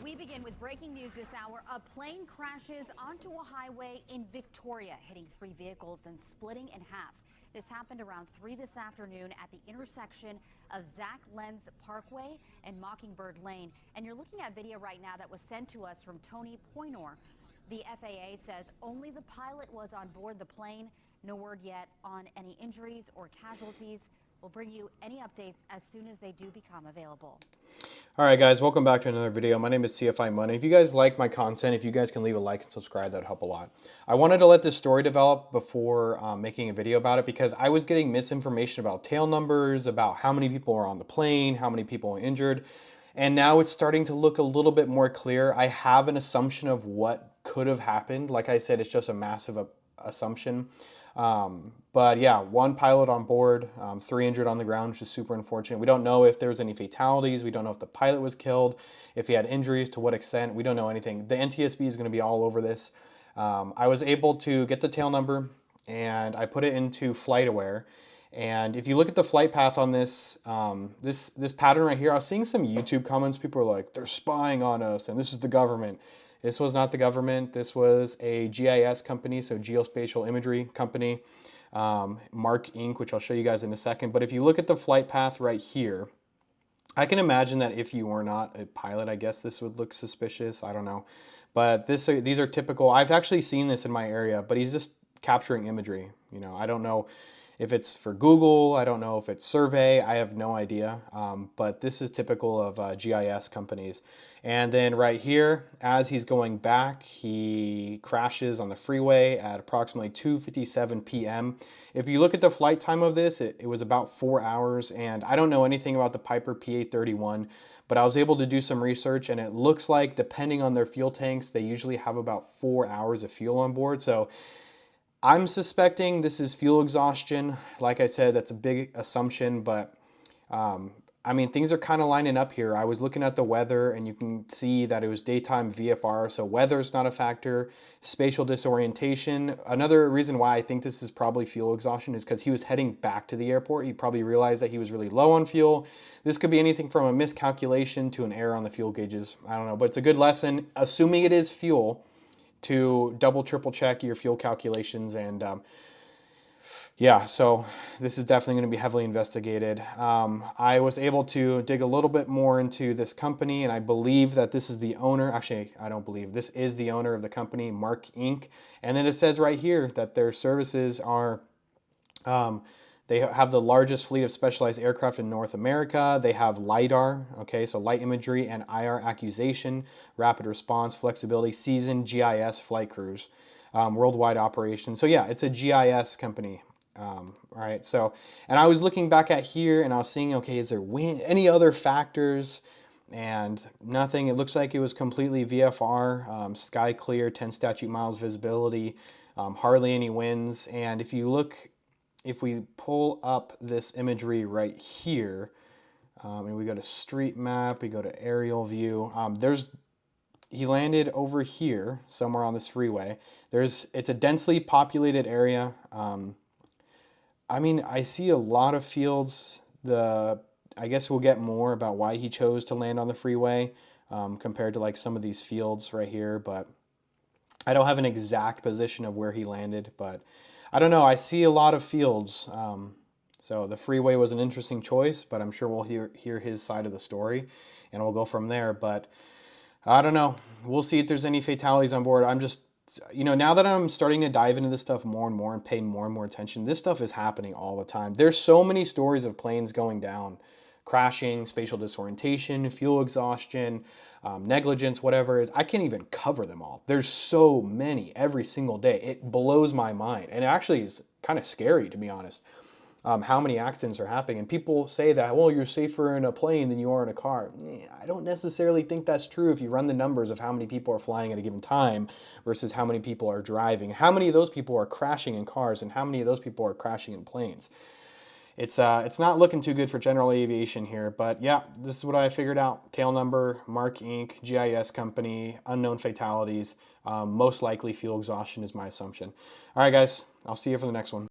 We begin with breaking news this hour. A plane crashes onto a highway in Victoria, hitting 3 vehicles and splitting in half. This happened around 3 this afternoon at the intersection of Zach Lenz Parkway and Mockingbird Lane. And you're looking at video right now that was sent to us from Tony Poynor. The FAA says only the pilot was on board the plane. No word yet on any injuries or casualties. We'll bring you any updates as soon as they do become available. All right, guys, welcome back to another video. My name is CFI Money. If you guys like my content, if you guys can leave a like and subscribe, that would help a lot. I wanted to let this story develop before making a video about it because I was getting misinformation about tail numbers, about how many people are on the plane, how many people are injured. And now it's starting to look a little bit more clear. I have an assumption of what could have happened. Like I said, it's just a massive assumption. But yeah, 1 pilot on board, 3 injured on the ground, which is super unfortunate. We don't know if there's any fatalities. We don't know if the pilot was killed, if he had injuries, to what extent. We don't know anything. The NTSB is going to be all over this. I was able to get the tail number and I put it into FlightAware. And if you look at the flight path on this, this pattern right here, I was seeing some YouTube comments. People are like, they're spying on us and this is the government. This was not the government. This was a GIS company, so geospatial imagery company, Mark Inc., which I'll show you guys in a second. But if you look at the flight path right here, I can imagine that if you were not a pilot, I guess this would look suspicious. I don't know. But these are typical. I've actually seen this in my area, but he's just capturing imagery. You know, I don't know if it's for Google, I don't know if it's survey, I have no idea, but this is typical of GIS companies. And then right here, as he's going back, he crashes on the freeway at approximately 2:57 p.m. If you look at the flight time of this, it was about 4 hours, and I don't know anything about the Piper PA-31, but I was able to do some research, and it looks like, depending on their fuel tanks, they usually have about 4 hours of fuel on board. So I'm suspecting this is fuel exhaustion. Like I said, that's a big assumption, but I mean, things are kind of lining up here. I was looking at the weather and you can see that it was daytime VFR, so weather's not a factor. Spatial disorientation. Another reason why I think this is probably fuel exhaustion is because he was heading back to the airport. He probably realized that he was really low on fuel. This could be anything from a miscalculation to an error on the fuel gauges. I don't know, but it's a good lesson, assuming it is fuel, to double, triple check your fuel calculations. And yeah, so this is definitely going to be heavily investigated. I was able to dig a little bit more into this company, and I believe that this is the owner. Actually, I don't believe. This is the owner of the company, Mark Inc. And then it says right here that their services are, they have the largest fleet of specialized aircraft in North America. They have LiDAR, okay, so light imagery and IR accusation, rapid response, flexibility, seasoned GIS flight crews, worldwide operations. So yeah, it's a GIS company. All right, so, and I was looking back at here and I was seeing, okay, is there any other factors? And nothing. It looks like it was completely VFR, sky clear, 10 statute miles visibility, hardly any winds. And if you look, if we pull up this imagery right here, and we go to street map, we go to aerial view, he landed over here, somewhere on this freeway. It's a densely populated area. I mean, I see a lot of fields. I guess we'll get more about why he chose to land on the freeway compared to like some of these fields right here, but I don't have an exact position of where he landed, but I don't know. I see a lot of fields. So the freeway was an interesting choice, but I'm sure we'll hear his side of the story and we'll go from there. But I don't know. We'll see if there's any fatalities on board. I'm just, you know, now that I'm starting to dive into this stuff more and more and pay more and more attention, this stuff is happening all the time. There's so many stories of planes going down, crashing, spatial disorientation, fuel exhaustion, negligence, whatever it is. I can't even cover them all. There's so many every single day. It blows my mind. And it actually is kind of scary, to be honest, how many accidents are happening. And people say that, well, you're safer in a plane than you are in a car. I don't necessarily think that's true if you run the numbers of how many people are flying at a given time versus how many people are driving. How many of those people are crashing in cars and how many of those people are crashing in planes. It's not looking too good for general aviation here, but yeah, this is what I figured out. Tail number, Mark Inc., GIS company, unknown fatalities, most likely fuel exhaustion is my assumption. All right, guys, I'll see you for the next one.